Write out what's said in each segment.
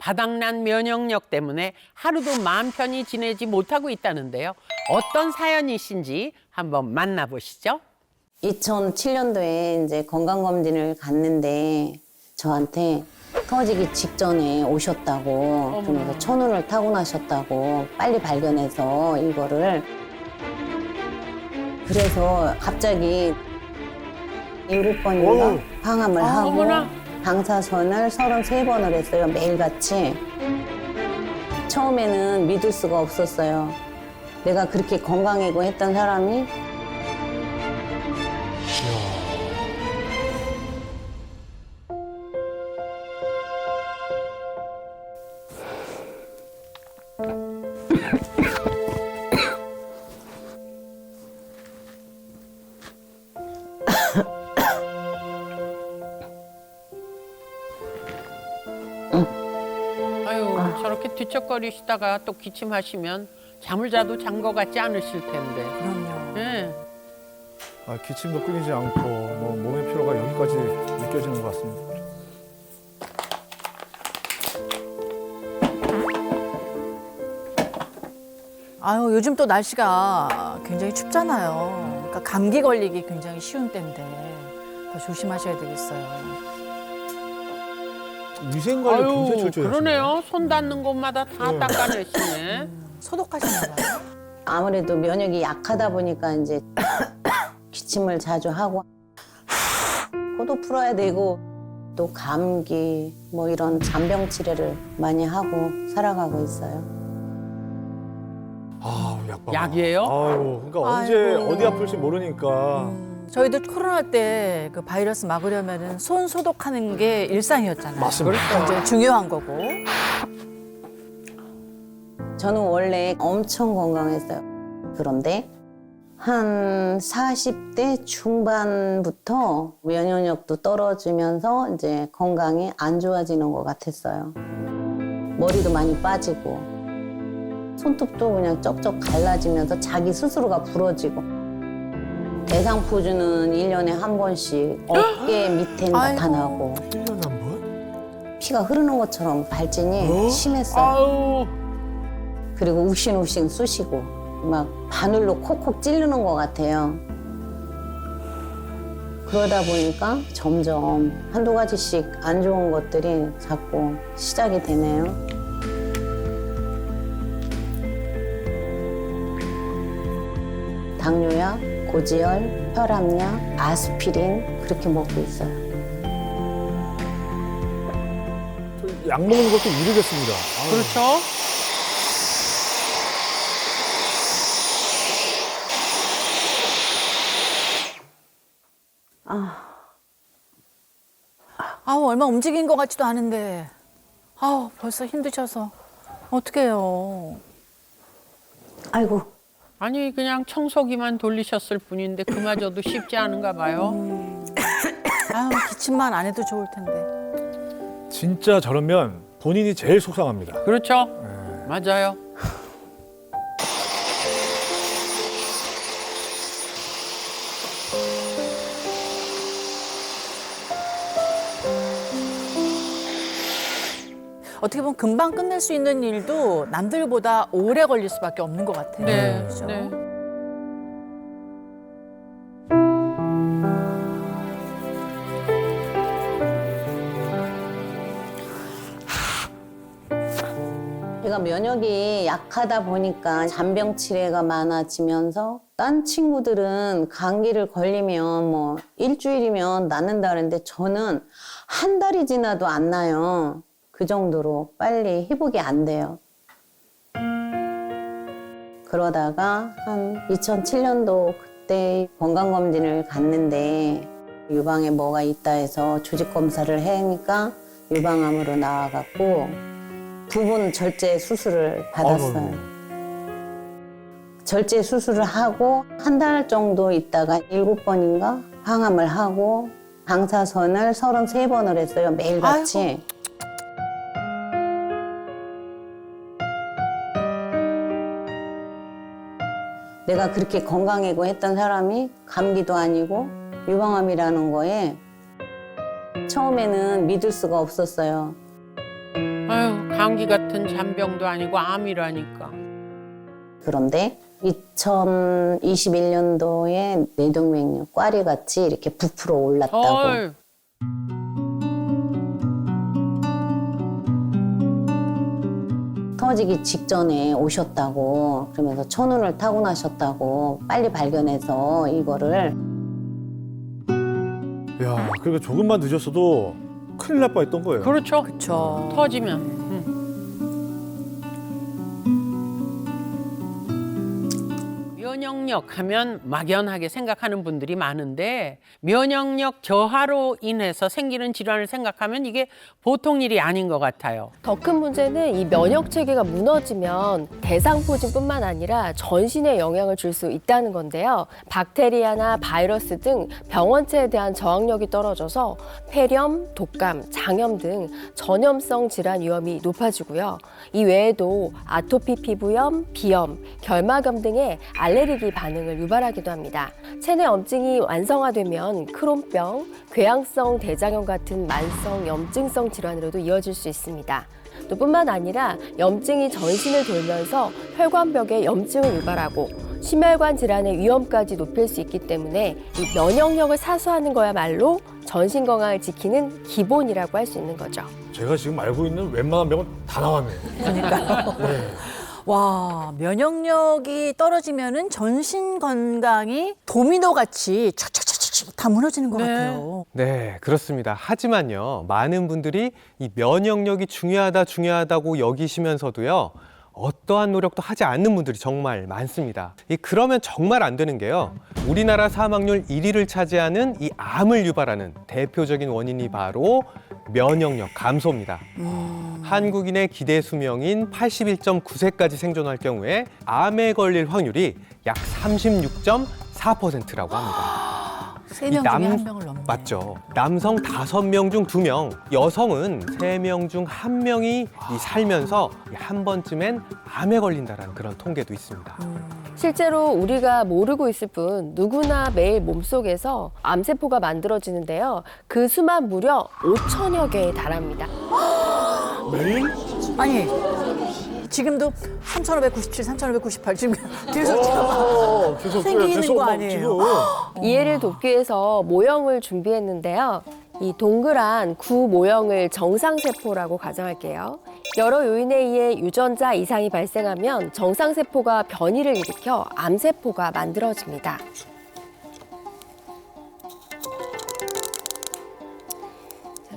바닥난 면역력 때문에 하루도 마음 편히 지내지 못하고 있다는데요. 어떤 사연이신지 한번 만나보시죠. 2007년도에 이제 건강검진을 갔는데 저한테 터지기 직전에 오셨다고, 그러면서 천운을 타고나셨다고 빨리 발견해서 이거를. 그래서 갑자기 7번인가 항암을 하고 어머나. 방사선을 33번을 했어요, 매일같이. 처음에는 믿을 수가 없었어요. 내가 그렇게 건강하고 했던 사람이 아유, 저렇게 뒤척거리시다가 또 기침하시면 잠을 자도 잔 것 같지 않으실 텐데. 그럼요. 예. 기침도 끊이지 않고 뭐 몸의 피로가 여기까지 느껴지는 것 같습니다. 아유, 요즘 또 날씨가 굉장히 춥잖아요. 그러니까 감기 걸리기 굉장히 쉬운 때인데 더 조심하셔야 되겠어요. 위생관리 굉장히 아유, 철저히 그러네요. 손 닿는 곳마다 다 닦아내시네. 소독하셨나 봐요. 아무래도 면역이 약하다 보니까 이제 기침을 자주 하고 코도 풀어야 되고 또 감기 뭐 이런 잔병 치료를 많이 하고 살아가고 있어요. 약 봐봐. 약이에요? 아유, 그러니까 언제 아이고. 어디 아플지 모르니까. 저희도 코로나 때 그 바이러스 막으려면은 손 소독하는 게 일상이었잖아요. 맞습니다. 굉장히 중요한 거고. 저는 원래 엄청 건강했어요. 그런데 한 40대 중반부터 면역력도 떨어지면서 이제 건강이 안 좋아지는 것 같았어요. 머리도 많이 빠지고 손톱도 그냥 쩍쩍 갈라지면서 자기 스스로가 부러지고 대상포주는 1년에 한 번씩 어깨 밑에 나타나고 1년에 한 번? 피가 흐르는 것처럼 발진이 심했어요. 아유, 그리고 욱신욱신 쑤시고 막 바늘로 콕콕 찌르는 것 같아요. 그러다 보니까 점점 한두 가지씩 안 좋은 것들이 자꾸 시작이 되네요. 당뇨약, 고지혈, 혈압약, 아스피린 그렇게 먹고 있어요. 약 먹는 것도 이르겠습니다. 아유. 그렇죠? 아우, 얼마 움직인 것 같지도 않은데. 아우, 벌써 힘드셔서. 어떡해요. 아이고, 아니, 그냥 청소기만 돌리셨을 뿐인데 그마저도 쉽지 않은가 봐요. 아유, 기침만 안 해도 좋을 텐데. 진짜 저러면 본인이 제일 속상합니다. 그렇죠? 맞아요. 어떻게 보면 금방 끝낼 수 있는 일도 남들보다 오래 걸릴 수밖에 없는 것 같아요. 네, 그죠? 네. 제가 면역이 약하다 보니까 잔병 치레가 많아지면서 딴 친구들은 감기를 걸리면 뭐 일주일이면 낫는다 그러는데 저는 한 달이 지나도 안 나요. 그 정도로 빨리 회복이 안 돼요. 그러다가 한 2007년도 그때 건강검진을 갔는데 유방에 뭐가 있다 해서 조직검사를 해니까 유방암으로 나와갖고 부분 절제 수술을 받았어요. 절제 수술을 하고 한 달 정도 있다가 7번인가 항암을 하고 방사선을 33번을 했어요, 매일같이. 내가 그렇게 건강하고 했던 사람이 감기도 아니고 유방암이라는 거에 처음에는 믿을 수가 없었어요. 아유, 감기 같은 잔병도 아니고 암이라니까. 그런데 2021년도에 뇌동맥류 꽈리같이 이렇게 부풀어 올랐다고. 헐. 터지기 직전에 오셨다고 그러면서 천운을 타고나셨다고 빨리 발견해서 이거를 야, 그러니까 조금만 늦었어도 큰일 날 뻔했던 거예요. 그렇죠. 그렇죠. 터지면. 면역력 하면 막연하게 생각하는 분들이 많은데 면역력 저하로 인해서 생기는 질환을 생각하면 이게 보통 일이 아닌 것 같아요. 더 큰 문제는 이 면역 체계가 무너지면 대상포진뿐만 아니라 전신에 영향을 줄 수 있다는 건데요. 박테리아나 바이러스 등 병원체에 대한 저항력이 떨어져서 폐렴, 독감, 장염 등 전염성 질환 위험이 높아지고요. 이 외에도 아토피 피부염, 비염, 결막염 등의 알레르기 반응을 유발하기도 합니다. 체내 염증이 완성화되면 크론병, 궤양성 대장염 같은 만성 염증성 질환으로도 이어질 수 있습니다. 또 뿐만 아니라 염증이 전신을 돌면서 혈관벽에 염증을 유발하고 심혈관 질환의 위험까지 높일 수 있기 때문에 이 면역력을 사수하는 거야말로 전신 건강을 지키는 기본이라고 할 수 있는 거죠. 제가 지금 알고 있는 웬만한 병은 다 나왔네요. 그러니까요. 네. 와, 면역력이 떨어지면은 전신 건강이 도미노 같이 촥촥촥촥 다 무너지는 것 네. 같아요. 네, 그렇습니다. 하지만요, 많은 분들이 이 면역력이 중요하다고 여기시면서도요, 어떠한 노력도 하지 않는 분들이 정말 많습니다. 그러면 정말 안 되는 게요, 우리나라 사망률 1위를 차지하는 이 암을 유발하는 대표적인 원인이 바로 면역력 감소입니다. 한국인의 기대 수명인 81.9세까지 생존할 경우에 암에 걸릴 확률이 약 36.4%라고 합니다. 세 명 중에 한 명을 넘네. 맞죠. 남성 5명 중 2명, 여성은 3명 중 1명이 살면서 한 번쯤엔 암에 걸린다는 그런 통계도 있습니다. 실제로 우리가 모르고 있을 뿐 누구나 매일 몸속에서 암세포가 만들어지는데요. 그 수만 무려 5천여 개에 달합니다. 매일? 아니, 지금도 3,597, 3,598 지금 계속 계속 생기는 계속 거 막 아니에요? 지금. 이해를 돕기 위해서 모형을 준비했는데요. 이 동그란 구 모형을 정상세포라고 가정할게요. 여러 요인에 의해 유전자 이상이 발생하면 정상세포가 변이를 일으켜 암세포가 만들어집니다.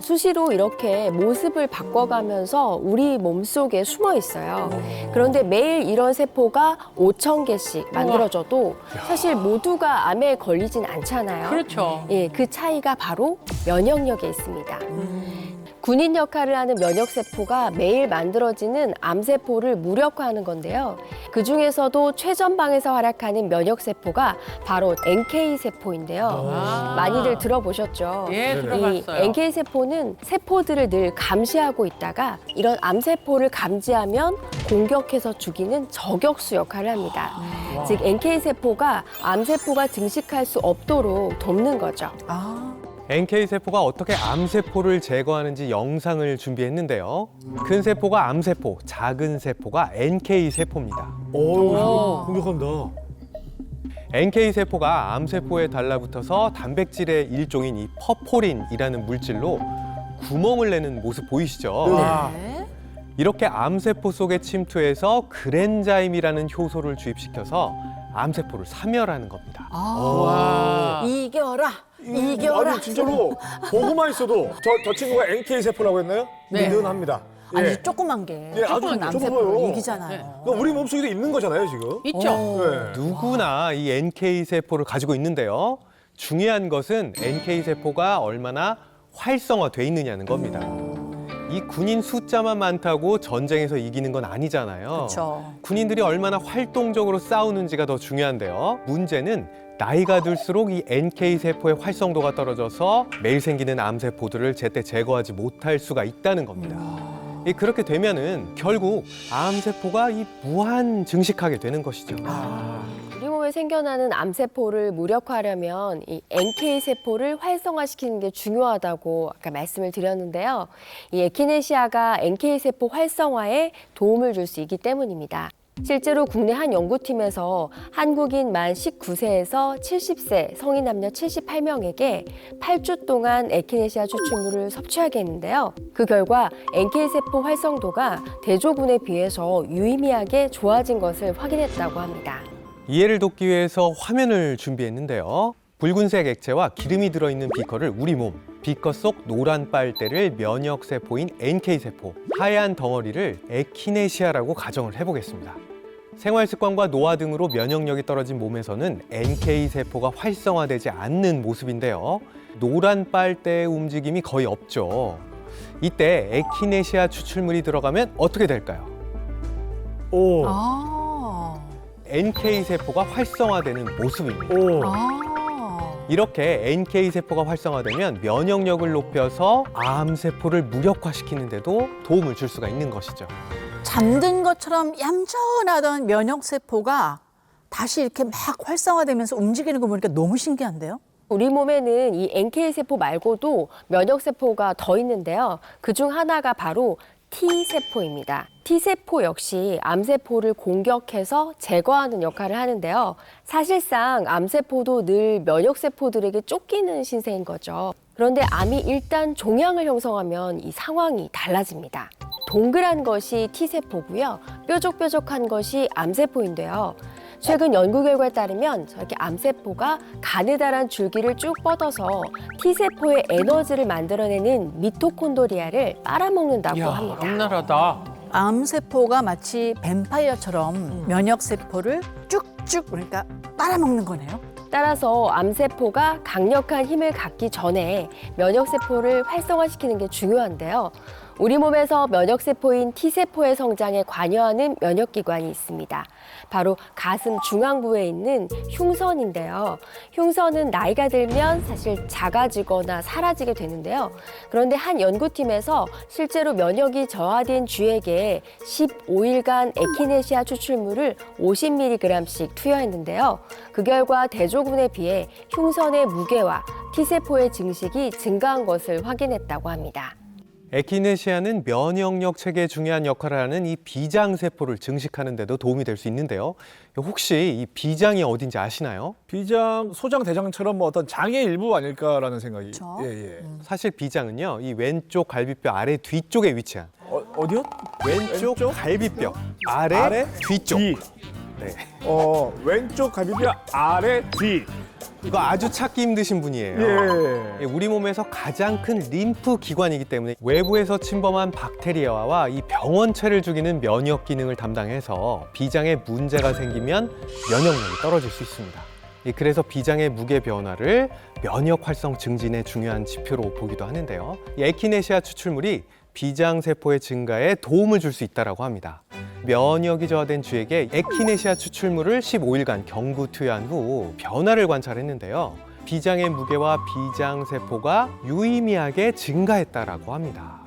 수시로 이렇게 모습을 바꿔가면서 우리 몸속에 숨어 있어요. 그런데 매일 이런 세포가 5천 개씩 만들어져도 사실 모두가 암에 걸리진 않잖아요. 그렇죠. 예, 그 차이가 바로 면역력에 있습니다. 군인 역할을 하는 면역세포가 매일 만들어지는 암세포를 무력화하는 건데요. 그중에서도 최전방에서 활약하는 면역세포가 바로 NK세포인데요. 많이들 들어보셨죠? 예, 이 들어봤어요. NK세포는 세포들을 늘 감시하고 있다가 이런 암세포를 감지하면 공격해서 죽이는 저격수 역할을 합니다. 즉 NK세포가 암세포가 증식할 수 없도록 돕는 거죠. 아, NK세포가 어떻게 암세포를 제거하는지 영상을 준비했는데요. 큰 세포가 암세포, 작은 세포가 NK세포입니다. 오, 공격한다. NK세포가 암세포에 달라붙어서 단백질의 일종인 이 퍼포린이라는 물질로 구멍을 내는 모습 보이시죠? 네. 이렇게 암세포 속에 침투해서 그랜자임이라는 효소를 주입시켜서 암세포를 사멸하는 겁니다. 아, 이겨라, 이겨라. 아니 진짜로 보고만 있어도 저 친구가 NK 세포라고 했나요? 네. 능합니다. 예. 아니, 조그만 게. 예, 아주 조그만 좁아요. 암세포를 이기잖아요. 그러니까 우리 몸속에도 있는 거잖아요 지금. 있죠. 네. 누구나 이 NK세포를 가지고 있는데요. 중요한 것은 NK세포가 얼마나 활성화돼 있느냐는 겁니다. 이 군인 숫자만 많다고 전쟁에서 이기는 건 아니잖아요. 그렇죠. 군인들이 얼마나 활동적으로 싸우는지가 더 중요한데요. 문제는 나이가 들수록 이 NK세포의 활성도가 떨어져서 매일 생기는 암세포들을 제때 제거하지 못할 수가 있다는 겁니다. 그렇게 되면은 결국 암세포가 이 무한 증식하게 되는 것이죠. 우리 몸에 통해 생겨나는 암세포를 무력화하려면 이 NK 세포를 활성화시키는 게 중요하다고 아까 말씀을 드렸는데요. 이 에키네시아가 NK 세포 활성화에 도움을 줄 수 있기 때문입니다. 실제로 국내 한 연구팀에서 한국인 만 19세에서 70세 성인 남녀 78명에게 8주 동안 에키네시아 추출물을 섭취하게 했는데요. 그 결과 NK세포 활성도가 대조군에 비해서 유의미하게 좋아진 것을 확인했다고 합니다. 이해를 돕기 위해서 화면을 준비했는데요. 붉은색 액체와 기름이 들어있는 비커를 우리 몸, 비커 속 노란 빨대를 면역세포인 NK세포, 하얀 덩어리를 에키네시아라고 가정을 해보겠습니다. 생활습관과 노화 등으로 면역력이 떨어진 몸에서는 NK세포가 활성화되지 않는 모습인데요. 노란 빨대의 움직임이 거의 없죠. 이때 에키네시아 추출물이 들어가면 어떻게 될까요? 오. NK세포가 활성화되는 모습입니다. 오. 이렇게 NK세포가 활성화되면 면역력을 높여서 암세포를 무력화시키는 데도 도움을 줄 수가 있는 것이죠. 잠든 것처럼 얌전하던 면역세포가 다시 이렇게 막 활성화되면서 움직이는 거 보니까 너무 신기한데요? 우리 몸에는 이 NK세포 말고도 면역세포가 더 있는데요. 그중 하나가 바로 T세포입니다. T세포 역시 암세포를 공격해서 제거하는 역할을 하는데요. 사실상 암세포도 늘 면역세포들에게 쫓기는 신세인 거죠. 그런데 암이 일단 종양을 형성하면 이 상황이 달라집니다. 동그란 것이 T세포고요. 뾰족뾰족한 것이 암세포인데요. 최근 연구 결과에 따르면 저렇게 암세포가 가느다란 줄기를 쭉 뻗어서 T세포의 에너지를 만들어내는 미토콘드리아를 빨아먹는다고 합니다. 악랄하다. 암세포가 마치 뱀파이어처럼 면역세포를 쭉쭉 그러니까 빨아먹는 거네요. 따라서 암세포가 강력한 힘을 갖기 전에 면역세포를 활성화시키는 게 중요한데요. 우리 몸에서 면역세포인 T세포의 성장에 관여하는 면역기관이 있습니다. 바로 가슴 중앙부에 있는 흉선인데요. 흉선은 나이가 들면 사실 작아지거나 사라지게 되는데요. 그런데 한 연구팀에서 실제로 면역이 저하된 쥐에게 15일간 에키네시아 추출물을 50mg씩 투여했는데요. 그 결과 대조군에 비해 흉선의 무게와 T세포의 증식이 증가한 것을 확인했다고 합니다. 에키네시아는 면역력 체계에 중요한 역할을 하는 이 비장세포를 증식하는 데도 도움이 될 수 있는데요. 혹시 이 비장이 어딘지 아시나요? 비장, 소장, 대장처럼 뭐 어떤 장의 일부 아닐까라는 생각이. 그렇죠. 예. 사실 비장은요, 이 왼쪽 갈비뼈 아래 뒤쪽에 위치한 어디요? 왼쪽 갈비뼈 아래 뒤쪽. 뒤. 네. 왼쪽 갈비뼈 아래 뒤. 이거 아주 찾기 힘드신 분이에요. 예. 우리 몸에서 가장 큰 림프 기관이기 때문에 외부에서 침범한 박테리아와 이 병원체를 죽이는 면역 기능을 담당해서 비장에 문제가 생기면 면역력이 떨어질 수 있습니다. 그래서 비장의 무게 변화를 면역 활성 증진의 중요한 지표로 보기도 하는데요. 이 에키네시아 추출물이 비장세포의 증가에 도움을 줄 수 있다고 합니다. 면역이 저하된 쥐에게 에키네시아 추출물을 15일간 경구 투여한 후 변화를 관찰했는데요. 비장의 무게와 비장세포가 유의미하게 증가했다고 합니다.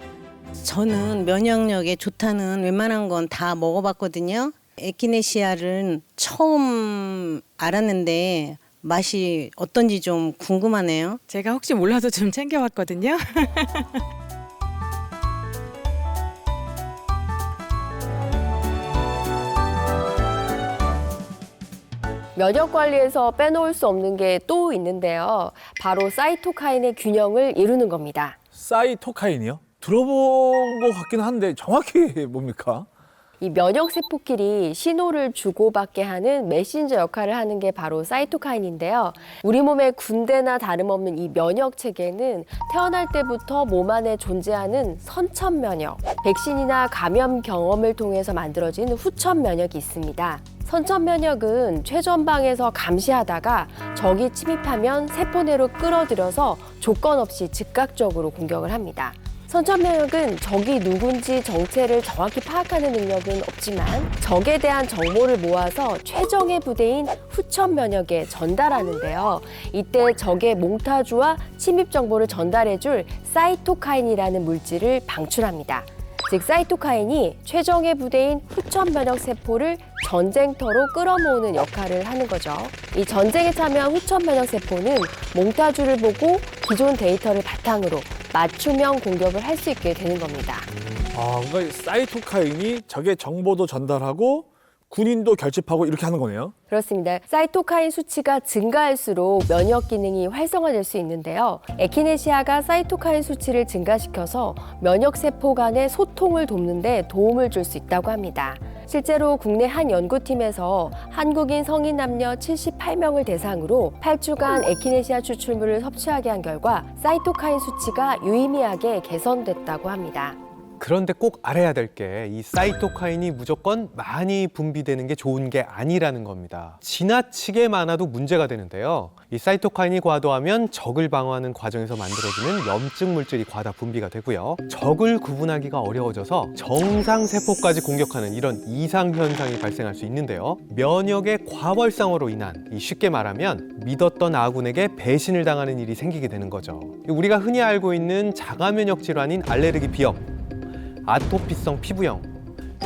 저는 면역력에 좋다는 웬만한 건 다 먹어봤거든요. 에키네시아를 처음 알았는데 맛이 어떤지 좀 궁금하네요. 제가 혹시 몰라서 좀 챙겨왔거든요. 면역 관리에서 빼놓을 수 없는 게 또 있는데요. 바로 사이토카인의 균형을 이루는 겁니다. 사이토카인이요? 들어본 것 같긴 한데 정확히 뭡니까? 이 면역세포끼리 신호를 주고받게 하는 메신저 역할을 하는 게 바로 사이토카인인데요. 우리 몸의 군대나 다름없는 이 면역 체계는 태어날 때부터 몸 안에 존재하는 선천 면역, 백신이나 감염 경험을 통해서 만들어진 후천 면역이 있습니다. 선천 면역은 최전방에서 감시하다가 적이 침입하면 세포 내로 끌어들여서 조건 없이 즉각적으로 공격을 합니다. 선천 면역은 적이 누군지 정체를 정확히 파악하는 능력은 없지만 적에 대한 정보를 모아서 최정예 부대인 후천 면역에 전달하는데요. 이때 적의 몽타주와 침입 정보를 전달해줄 사이토카인이라는 물질을 방출합니다. 즉 사이토카인이 췌정의 부대인 후천 면역 세포를 전쟁터로 끌어모으는 역할을 하는 거죠. 이 전쟁에 참여한 후천 면역 세포는 몽타주를 보고 기존 데이터를 바탕으로 맞춤형 공격을 할 수 있게 되는 겁니다. 아, 그러니까 사이토카인이 적의 정보도 전달하고 군인도 결집하고 이렇게 하는 거네요. 그렇습니다. 사이토카인 수치가 증가할수록 면역 기능이 활성화될 수 있는데요. 에키네시아가 사이토카인 수치를 증가시켜서 면역 세포 간의 소통을 돕는 데 도움을 줄 수 있다고 합니다. 실제로 국내 한 연구팀에서 한국인 성인 남녀 78명을 대상으로 8주간 에키네시아 추출물을 섭취하게 한 결과 사이토카인 수치가 유의미하게 개선됐다고 합니다. 그런데 꼭 알아야 될 게 이 사이토카인이 무조건 많이 분비되는 게 좋은 게 아니라는 겁니다. 지나치게 많아도 문제가 되는데요. 이 사이토카인이 과도하면 적을 방어하는 과정에서 만들어지는 염증 물질이 과다 분비가 되고요. 적을 구분하기가 어려워져서 정상 세포까지 공격하는 이런 이상 현상이 발생할 수 있는데요. 면역의 과벌상으로 인한 쉽게 말하면 믿었던 아군에게 배신을 당하는 일이 생기게 되는 거죠. 우리가 흔히 알고 있는 자가 면역 질환인 알레르기 비염, 아토피성 피부염,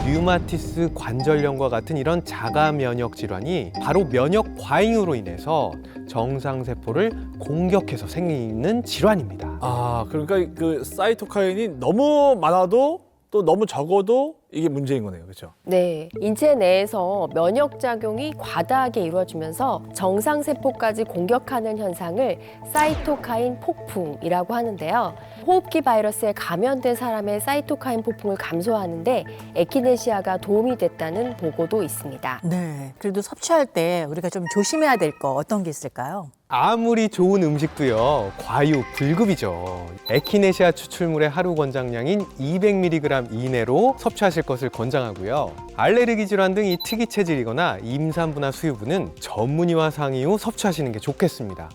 류마티스 관절염과 같은 이런 자가 면역 질환이 바로 면역 과잉으로 인해서 정상 세포를 공격해서 생기는 질환입니다. 아, 그러니까 그 사이토카인이 너무 많아도 또 너무 적어도 이게 문제인 거네요. 그렇죠? 네, 인체 내에서 면역 작용이 과다하게 이루어지면서 정상 세포까지 공격하는 현상을 사이토카인 폭풍이라고 하는데요. 호흡기 바이러스에 감염된 사람의 사이토카인 폭풍을 감소하는데 에키네시아가 도움이 됐다는 보고도 있습니다. 네. 그래도 섭취할 때 우리가 좀 조심해야 될 거 어떤 게 있을까요? 아무리 좋은 음식도요, 과육, 불급이죠. 에키네시아 추출물의 하루 권장량인 200mg 이내로 섭취하실 것을 권장하고요. 알레르기 질환 등 이 특이 체질이거나 임산부나 수유부는 전문의와 상의 후 섭취하시는 게 좋겠습니다.